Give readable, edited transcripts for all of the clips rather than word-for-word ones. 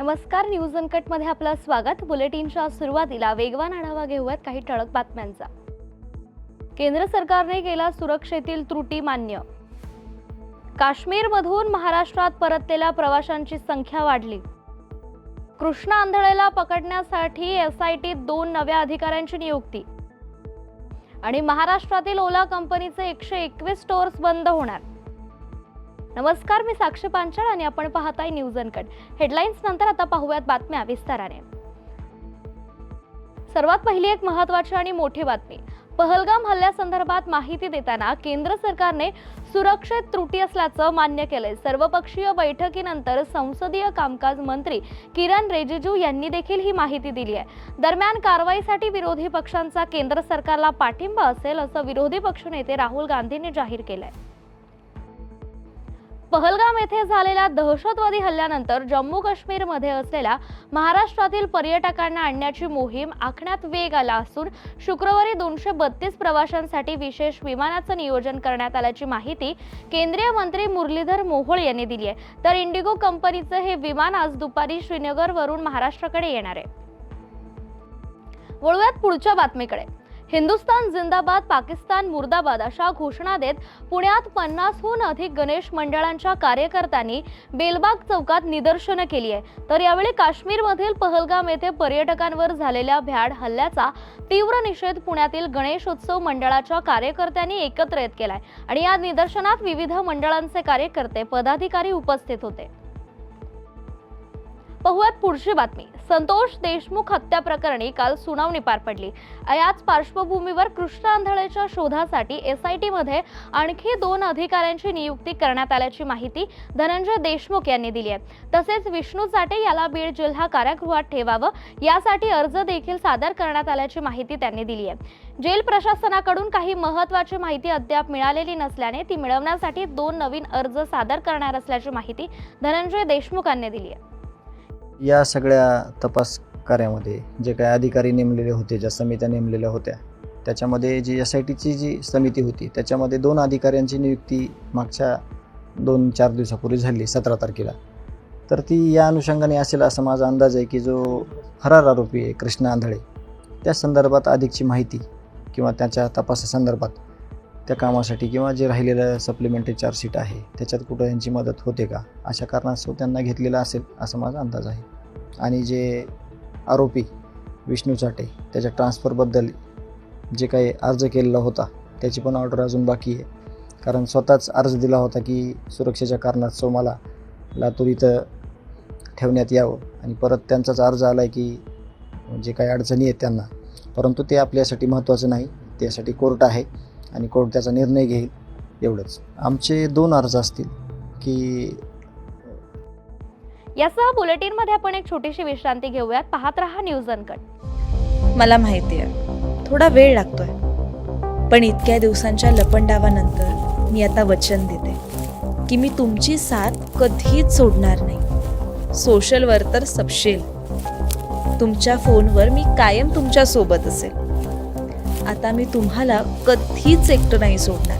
नमस्कार, news uncut मध्ये आपलं स्वागत। बुलेटिनच्या सुरुवातीला वेगवान आढावा घेऊयात काही ठळक बातम्यांचा। केंद्र सरकारने केला सुरक्षेतील त्रुटी मान्य। काश्मीरमधून महाराष्ट्रात परतलेल्या प्रवाशांची संख्या वाढली। कृष्णा आंधळेला पकडण्यासाठी एसआयटीत 2 नव्या अधिकाऱ्यांची नियुक्ती। आणि महाराष्ट्रातील ओला कंपनीचे 121 स्टोअर्स बंद होणार। नमस्कार, मी साक्षी पांचाळ आणि आपण पाहताय न्यूज अनकट। हेडलाईन्स नंतर आता पाहूयात बातम्या विस्ताराने। सर्वात पहिली एक महत्त्वाची आणि मोठी बातमी। पहलगाम हल्ल्यासंदर्भात माहिती देताना केंद्र सरकारने सुरक्षेत त्रुटी असल्याचं मान्य केलंय। सर्वपक्षीय बैठकीनंतर संसदीय कामकाज मंत्री किरण रिजिजू यांनी देखील ही माहिती दिली आहे। दरम्यान कारवाईसाठी विरोधी पक्षांचा केंद्र सरकारला पाठिंबा असेल असं विरोधी पक्षनेते राहुल गांधींनी जाहीर केलंय। पहलगाम येथे झालेल्या दहशतवादी हल्ल्यानंतर जम्मू काश्मीरमध्ये असलेल्या महाराष्ट्रातील पर्यटकांना आणण्याची मोहीम आखण्यात वेग आला असून शुक्रवारी 232 प्रवाशांसाठी विशेष विमानाचं नियोजन करण्यात आल्याची माहिती केंद्रीय मंत्री मुरलीधर मोहोळ यांनी दिली आहे। तर इंडिगो कंपनीचे हे विमान आज दुपारी श्रीनगरवरून महाराष्ट्राकडे येणार आहे। वळूयात पुढच्या बातमीकडे। हिंदुस्तान जिंदाबाद, पाकिस्तान मुर्दाबाद अशा घोषणा देत पुण्यात 50हून अधिक गणेश मंडळांच्या कार्यकर्त्यांनी बेलबाग चौकात निदर्शनं केली आहे। तर यावेळी काश्मीरमधील पहलगाम येथे पर्यटकांवर झालेल्या भ्याड हल्ल्याचा तीव्र निषेध पुण्यातील गणेशोत्सव मंडळाच्या कार्यकर्त्यांनी एकत्रित केलाय आणि या निदर्शनात विविध मंडळांचे कार्यकर्ते, पदाधिकारी उपस्थित होते। पाहूयात पुढची बातमी। संतोष देशमुख हत्या प्रकरणी काल सुनावणी पार पडली। याच पार्श्वभूमीवर कृष्णा आंधळेच्या शोधासाठी एसआयटी मध्ये आणखी 2 अधिकाऱ्यांची नियुक्ती करण्यात आल्याची माहिती धनंजय देशमुख यांनी दिली आहे। तसेच विष्णू चाटे याला बीड जिल्हा कारागृहात ठेवावं यासाठी अर्ज देखील सादर करण्यात आल्याची माहिती त्यांनी दिली आहे। जेल प्रशासनाकडून काही महत्त्वाची माहिती अद्याप मिळालेली नसल्याने ती मिळवण्यासाठी 2 नवीन अर्ज सादर करणार असल्याची माहिती धनंजय देशमुख यांनी दिली आहे। या सगळ्या तपास कार्यामध्ये जे काही अधिकारी नेमलेले होते, ज्या समित्या नेमलेल्या होत्या, त्याच्यामध्ये जी एसआयटीची जी समिती होती त्याच्यामध्ये 2 अधिकाऱ्यांची नियुक्ती मागच्या 2-4 दिवसापूर्वी झाली 17 तारखेला। तर ती या अनुषंगाने असेल असं माझा अंदाज आहे की जो फरार आरोपी आहे कृष्णा आंधळे, त्या संदर्भात अधिकची माहिती किंवा त्याच्या तपासासंदर्भात त्या कामासाठी किंवा जे राहिलेलं सप्लिमेंटरी चार्जशीट आहे त्याच्यात कुठं यांची मदत होते का अशा कारणास्तव त्यांना घेतलेलं असेल असं माझा अंदाज आहे। आणि जे आरोपी विष्णू चाटे त्याच्या ट्रान्सफरबद्दल जे काही अर्ज केलेला होता त्याची पण ऑर्डर अजून बाकी आहे, कारण स्वतःच अर्ज दिला होता की सुरक्षेच्या कारणास्तव मला लातूर इथं ठेवण्यात यावं आणि परत त्यांचाच अर्ज आला आहे की जे काही अडचणी आहेत त्यांना, परंतु ते आपल्यासाठी महत्त्वाचं नाही, त्यासाठी कोर्ट आहे आणि कोर्ट त्याचा निर्णय घेईल एवढंच। आमचे 2 अर्ज असतील की यासह बुलेटिन मध्ये आपण एक छोटीशी विश्रांती घेऊयात। पाहत रहा न्यूज अनकट। मला माहिती आहे थोडा वेळ लागतोय, पण इतक्या दिवसांच्या लपंडावानंतर मी आता वचन देते की मी तुमची साथ कधीच सोडणार नाही। सोशलवर तर सबशेल, तुमच्या फोनवर मी कायम तुमच्या सोबत असेल। आता मी तुम्हाला कधीच एकटं नाही सोडणार,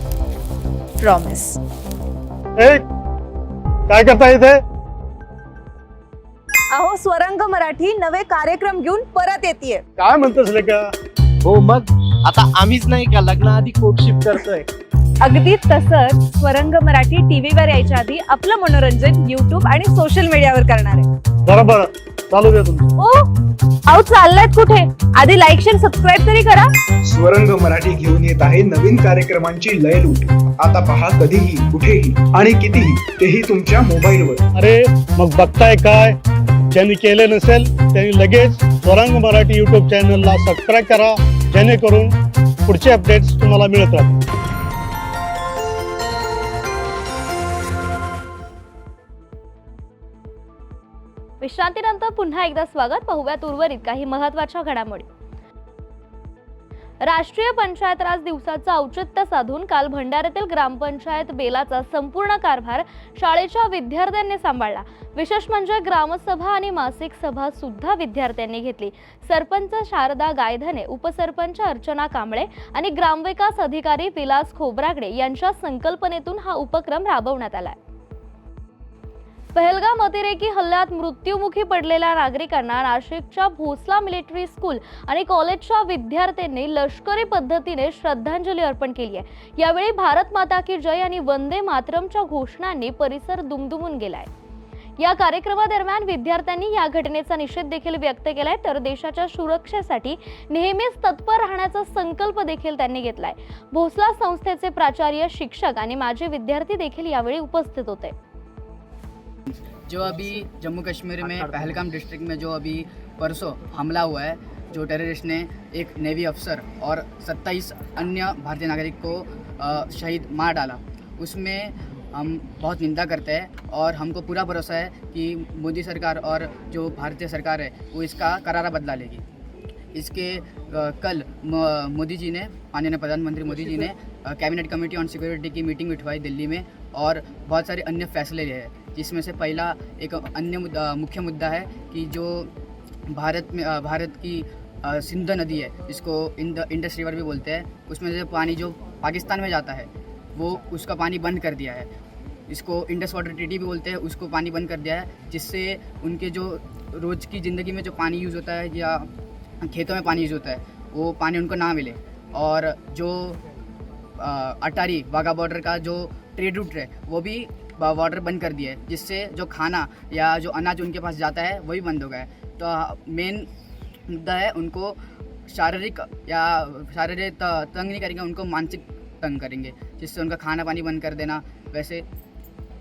प्रॉमिस। काय करता इथे? अहो, स्वरंग मराठी नवे कार्यक्रम घेऊन परत येतेय। काय म्हणतोस लेका? हो मग आता आम्हीच नाही का लग्नाआधी कोर्टशिप करतोय। अगदी तसंच स्वरंग मराठी टीव्हीवर यायच्या आधी आपलं मनोरंजन YouTube आणि सोशल मीडियावर करणार आहे। बरोबर, चालू दे तुमचं। ओ अहो, चाललात कुठे? आधी लाईक शेअर सबस्क्राईब तरी करा। स्वरंग मराठी घेऊन येत आहे नवीन कार्यक्रमांची लयलूट। आता पहा कधीही, कुठेही आणि कितीही, तेही तुमच्या मोबाईलवर। अरे मग बघताय काय? ज्यांनी केले नसेल त्यांनी लगेच स्वरंग मराठी YouTube चॅनलला सबस्क्राईब करा, जेणेकरून पुढचे अपडेट्स तुम्हाला मिळत राहतील। विश्रांतीनंतर पुन्हा एकदा स्वागत। पाहूयात उर्वरित काही महत्त्वाच्या घडामोडी। राष्ट्रीय पंचायत राज दिवसाचं औचित्य साधून काल भंडाऱ्यातील ग्रामपंचायत बेलाचा संपूर्ण कारभार शाळेच्या विद्यार्थ्यांनी सांभाळला। विशेष म्हणजे ग्रामसभा आणि मासिक सभा सुद्धा विद्यार्थ्यांनी घेतली। सरपंच शारदा गायधने, उपसरपंच अर्चना कांबळे आणि ग्रामविकास अधिकारी विलास खोब्रागडे यांच्या संकल्पनेतून हा उपक्रम राबवण्यात आला। पहलगाम अतिरेकी हल्ल्यात मृत्युमुखी पडलेल्या नागरिकांना नाशिकच्या भोसला मिलिटरी स्कूल आणि कॉलेजच्या विद्यार्थ्यांनी लष्करी पद्धतीने श्रद्धांजली अर्पण केली आहे। यावेळी भारत माता की जय आणि वंदे मातरमच्या घोषणांनी परिसर दुमदुमून गेलाय। या कार्यक्रमादरम्यान विद्यार्थ्यांनी या घटनेचा निषेध देखील व्यक्त केलाय, तर देशाच्या सुरक्षेसाठी नेहमीच तत्पर राहण्याचा संकल्प देखील त्यांनी घेतलाय। भोसला संस्थेचे प्राचार्य, शिक्षक आणि माजी विद्यार्थी देखील यावेळी उपस्थित होते। जो अभी जम्मू कश्मीर में पहलगाम डिस्ट्रिक्ट में जो अभी परसों हमला हुआ है, जो टेररिस्ट ने एक नेवी अफसर और 27 अन्य भारतीय नागरिक को शहीद मार डाला, उसमें हम बहुत निंदा करते हैं और हमको पूरा भरोसा है कि मोदी सरकार और जो भारतीय सरकार है वो इसका करारा बदला लेगी। इसके कल मोदी जी ने, माननीय प्रधानमंत्री मोदी जी ने कैबिनेट कमेटी ऑन सिक्योरिटी की मीटिंग बिठवाई दिल्ली में और बहुत सारे अन्य फैसले लिए हैं, जिसमें से पहला एक अन्य मुख्य मुद्दा है कि जो भारत की सिंध नदी है, जिसको इंडस रिवर भी बोलते हैं, उसमें से पानी जो पाकिस्तान में जाता है वो उसका पानी बंद कर दिया है। इसको इंडस वाटर ट्रीटी भी बोलते हैं, उसको पानी बंद कर दिया है, जिससे उनके जो रोज़ की ज़िंदगी में जो पानी यूज़ होता है या खेतों में पानी यूज़ होता है वो पानी उनको ना मिले। और जो अटारी वाघा बॉर्डर का जो ट्रेड रूट है वो भी बॉर्डर बंद कर दिया है, जिससे जो खाना या जो अनाज उनके पास जाता है वही बंद हो गया है। तो मेन मुद्दा है, उनको शारीरिक तंग नहीं करेंगे, उनको मानसिक तंग करेंगे, जिससे उनका खाना पानी बंद कर देना। वैसे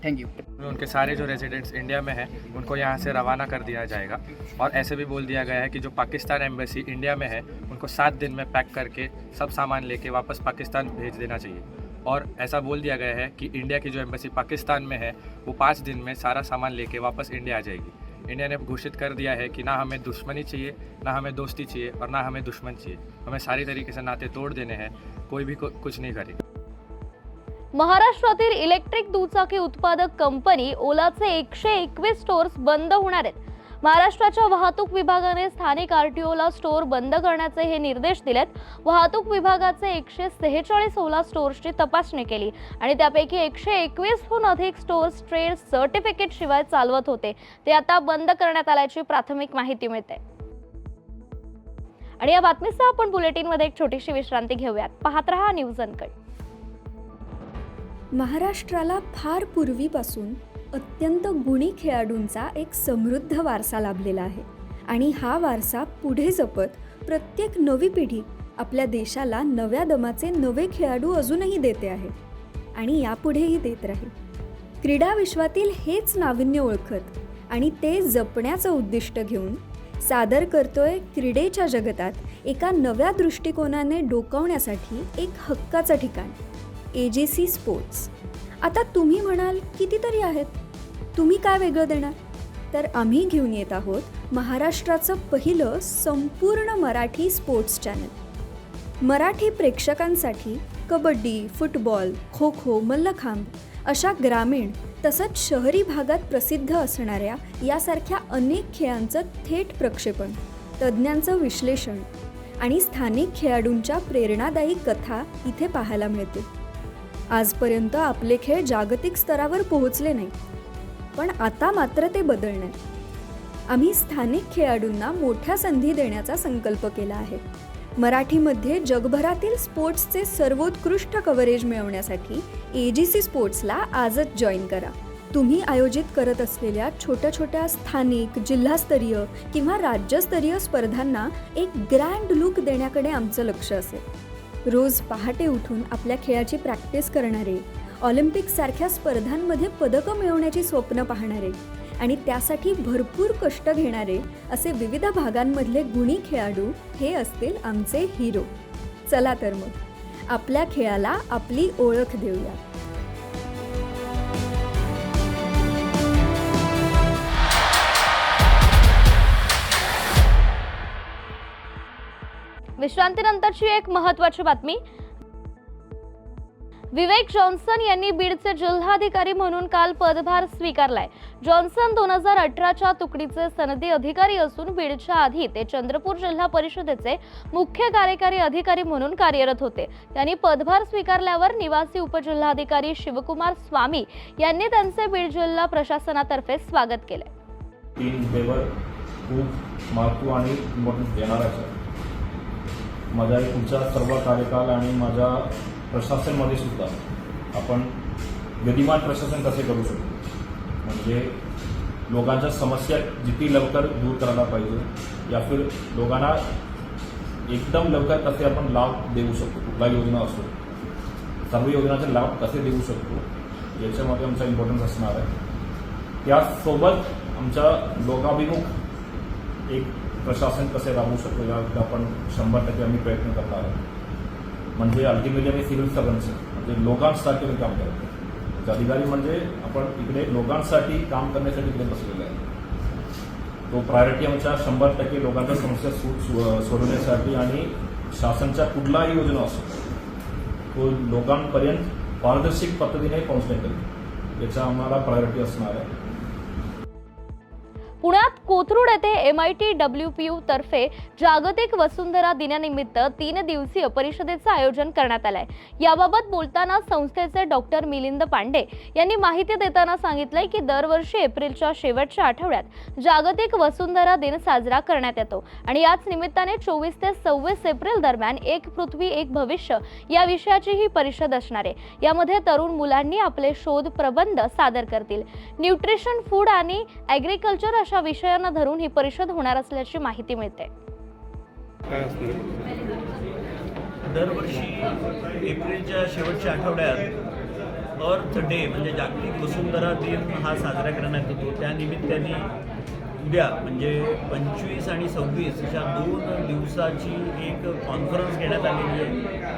थैंक यू। उनके सारे जो रेजिडेंट्स इंडिया में हैं उनको यहाँ से रवाना कर दिया जाएगा और ऐसे भी बोल दिया गया है कि जो पाकिस्तान एम्बेसी इंडिया में है उनको 7 दिन में पैक करके सब सामान लेके वापस पाकिस्तान भेज देना चाहिए। और ऐसा बोल दिया गया है कि इंडिया की जो एम्बेसी पाकिस्तान में है वो 5 दिन में सारा सामान लेके वापस इंडिया आ जाएगी। इंडिया ने घोषित कर दिया है कि ना हमें दुश्मनी चाहिए, ना हमें दोस्ती चाहिए और ना हमें दुश्मन चाहिए, हमें सारी तरीके से नाते तोड़ देने हैं, कोई भी कुछ नहीं करेगा। महाराष्ट्रातील इलेक्ट्रिक दुचाकी उत्पादक कंपनी ओलाचे 121 स्टोअर्स बंद होणार आहेत। महाराष्ट्राच्या वाहतूक विभागाने स्थानिक आरटीओला स्टोअर बंद करण्याचे हे निर्देश दिलेत। वाहतूक विभागाचे 146 ओला स्टोअर्सची तपासणी केली आणि त्यापैकी 121हून अधिक स्टोअर्स ट्रेड सर्टिफिकेट शिवाय चालवत होते, ते आता बंद करण्यात आल्याची प्राथमिक माहिती मिळते। आणि या बातमीसह आपण बुलेटिनमध्ये एक छोटीशी विश्रांती घेऊयात। पाहत रहा न्यूज अनकट। महाराष्ट्राला फार पूर्वीपासून अत्यंत गुणी खेळाडूंचा एक समृद्ध वारसा लाभलेला आहे आणि हा वारसा पुढे जपत प्रत्येक नवी पिढी आपल्या देशाला नव्या दमाचे नवे खेळाडू अजूनही देते आहे आणि यापुढेही देत राहील। क्रीडा विश्वातील हेच नाविन्य ओळखत आणि ते जपण्याचं उद्दिष्ट घेऊन सादर करतोय क्रीडेच्या जगतात एका नव्या दृष्टिकोनाने डोकावण्यासाठी एक हक्काचं ठिकाण, AGC स्पोर्ट्स। आता तुम्ही म्हणाल कितीतरी आहेत, तुम्ही काय वेगळं देणार? तर आम्ही घेऊन येत आहोत महाराष्ट्राचं पहिलं संपूर्ण मराठी स्पोर्ट्स चॅनल। मराठी प्रेक्षकांसाठी कबड्डी, फुटबॉल, खो खो, मल्लखांब अशा ग्रामीण तसंच शहरी भागात प्रसिद्ध असणाऱ्या यासारख्या अनेक खेळांचं थेट प्रक्षेपण, तज्ज्ञांचं विश्लेषण आणि स्थानिक खेळाडूंच्या प्रेरणादायी कथा इथे पाहायला मिळतील। आजपर्यंत आपले खेळ जागतिक स्तरावर पोहोचले नाही, पण आता मात्र ते बदलणार। आम्ही स्थानिक खेळाडूंना मोठ्या संधी देण्याचा संकल्प केला आहे। मराठीमध्ये जगभरातील स्पोर्ट्सचे सर्वोत्कृष्ट कव्हरेज मिळवण्यासाठी AGC स्पोर्ट्सला आजच जॉईन करा। तुम्ही आयोजित करत असलेल्या छोट्या छोट्या स्थानिक, जिल्हास्तरीय किंवा राज्यस्तरीय स्पर्धांना एक ग्रँड लुक देण्याकडे आमचं लक्ष असेल। रोज पहाटे उठून आपल्या खेळाची प्रॅक्टिस करणारे, ऑलिम्पिकसारख्या स्पर्धांमध्ये पदकं मिळवण्याची स्वप्न पाहणारे आणि त्यासाठी भरपूर कष्ट घेणारे असे विविध भागांमधले गुणी खेळाडू हे असतील आमचे हिरो। चला तर मग आपल्या खेळाला आपली ओळख देऊया। विश्रांतीनंतरची एक महत्त्वाची बातमी। विवेक जॉन्सन यांनी बीडचे जिल्हाधिकारी म्हणून काल पदभार स्वीकारलाय. जॉन्सन 2018च्या तुकडीचे सनदी अधिकारी असून बीडच्या आधी ते चंद्रपूर जिल्हा परिषदेचे मुख्य कार्यकारी अधिकारी म्हणून कार्यरत होते. त्यांनी पदभार स्वीकारल्यावर निवासी उपजिल्हाधिकारी शिवकुमार स्वामी यांनी त्यांचे बीड जिल्हा प्रशासनातर्फे स्वागत केले. 3 हुद्देवर खूप महत्त्व आणि इम्पॉर्टन्स देणार आहे. माझा पुढचा सर्व कार्यकाल आणि माझ्या प्रशासनामध्ये सुद्धा आपण गतिमान प्रशासन कसे करू शकतो, म्हणजे लोकांच्या समस्या जितकी लवकर दूर करायला पाहिजे या फिर लोकांना एकदम लवकर कसे आपण लाभ देऊ शकतो, कुठला योजना असो सर्व योजनांचे लाभ कसे देऊ शकतो याच्यामध्ये आमचा इम्पॉर्टन्स असणार आहे. त्यासोबत आमच्या लोकाभिमुख एक प्रशासन कसे राबवू शकतो यावर आपण 100% आम्ही प्रयत्न करणार आहोत. म्हणजे अल्टिमेटली आम्ही सिव्हिल सर्व्हंट्स म्हणजे लोकांसाठी आम्ही काम करतो. अधिकारी म्हणजे आपण इकडे लोकांसाठी काम करण्यासाठी इकडे बसलेले आहे. तो प्रायोरिटी आमच्या 100% लोकांच्या समस्या सोडवण्यासाठी आणि शासनाच्या कुठलाही योजना असो तो लोकांपर्यंत पारदर्शक पद्धतीने पोहोचण्याकरिता याचा आम्हाला प्रायोरिटी असणार आहे. पुण्यात कोथरूड येथे MIT WPU तर्फे जागतिक वसुंधरा दिनानिमित्त 3 दिवसीय परिषदेचे आयोजन करण्यात आले आहे. याबाबत बोलताना संस्थेचे डॉक्टर मिलिंद पांडे यांनी माहिती देताना सांगितले की दरवर्षी एप्रिलच्या शेवटच्या आठवड्यात जागतिक वसुंधरा दिन साजरा करण्यात येतो आणि याच निमित्ताने 24 ते 26 एप्रिल दरम्यान एक पृथ्वी एक भविष्य या विषयाची ही परिषद असणार आहे. यामध्ये तरुण मुलांनी आपले शोध प्रबंध सादर करतील. न्यूट्रिशन, फूड आणि ॲग्रिकल्चर अशा विषयांना धरून ही परिषद होणार असल्याची माहिती मिळते. दरवर्षी एप्रिलच्या शेवटच्या आठवड्यात अर्थ डे म्हणजे जागतिक वसुंधरा दिन हा साजरा करण्यात येतो. त्यानिमित्ताने उद्या म्हणजे 25 आणि 26 अशा 2 दिवसाची एक कॉन्फरन्स घेण्यात आलेली आहे.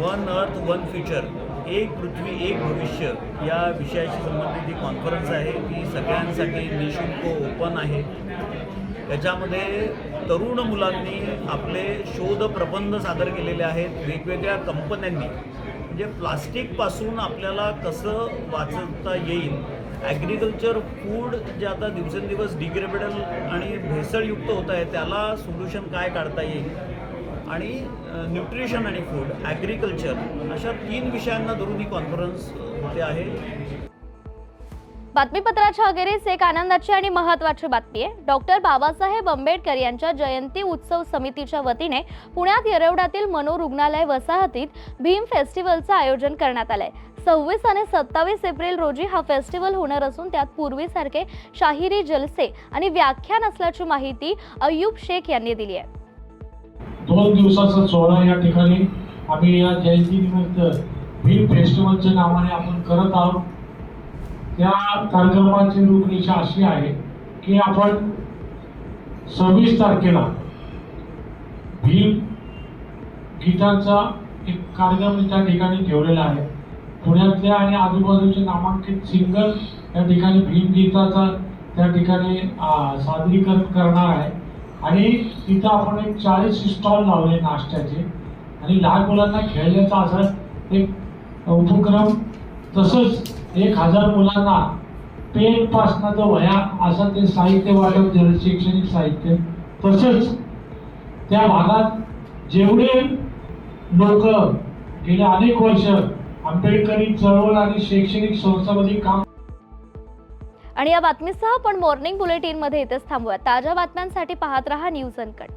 वन अर्थ वन फ्युचर, एक पृथ्वी एक भविष्य या विषयाशी संबंधित ही कॉन्फरन्स आहे. ती सगळ्यांसाठी निःशुल्क ओपन आहे. याच्यामध्ये तरुण मुलांनी आपले शोध प्रबंध सादर केलेले आहेत. वेगवेगळ्या कंपन्यांनी म्हणजे प्लास्टिकपासून आपल्याला कसं वाचवता येईल, ॲग्रिकल्चर, फूड जे आता दिवसेंदिवस डिग्रेडेबल आणि भेसळयुक्त होत आहे त्याला सोल्युशन काय काढता येईल, आणि न्यूट्रिशन आणि फूड, ॲग्रिकल्चर अशा 3 विषयांना धरून ही कॉन्फरन्स होते आहे. बातमीपत्राच्या अखेरीस एक आनंदाची आणि महत्त्वाची बातमी आहे. डॉक्टर बाबासाहेब आंबेडकर यांच्या जयंती उत्सव समितीच्या वतीने पुण्यात येरवड्यातील मनोरुग्णालय वसाहतीत भीम फेस्टिवलचं आयोजन करण्यात आलंय. 26 आणि 27 एप्रिल रोजी हा फेस्टिवल होणार असून त्यात पूर्वीसारखे शाहिरी जलसे आणि व्याख्यान असल्याची माहिती अय्यूब शेख यांनी दिली आहे. 2 दिवसाचा सोहळा या ठिकाणी आम्ही या जयंतीनिमित्त भीम फेस्टिवलच्या नावाने आपण करत आहोत. त्या कार्यक्रमाची रूपरेषा अशी आहे की आपण 26 तारखेला भीम गीताचा एक कार्यक्रम त्या ठिकाणी ठेवलेला आहे. पुण्यातल्या आणि आजूबाजूचे नामांकित सिंगर या ठिकाणी भीम गीताचा त्या ठिकाणी सादरीकरण करणार आहे. आणि तिथं आपण एक 40 स्टॉल लावले नाश्त्याचे आणि लहान मुलांना खेळण्याचा असा एक उपक्रम. तसंच 1000 मुलांना पेनपासनं जो वह्या असं ते साहित्य वाटप दिलं, शैक्षणिक साहित्य. तसंच त्या भागात जेवढे लोक गेले अनेक वर्ष आंबेडकरी चळवळ आणि शैक्षणिक संस्थांमध्ये काम. आणि या बातमीसह आपण मॉर्निंग बुलेटिन मध्ये इथेच थांबूया. ताज्या बातम्यांसाठी पाहत रहा न्यूज अनकट.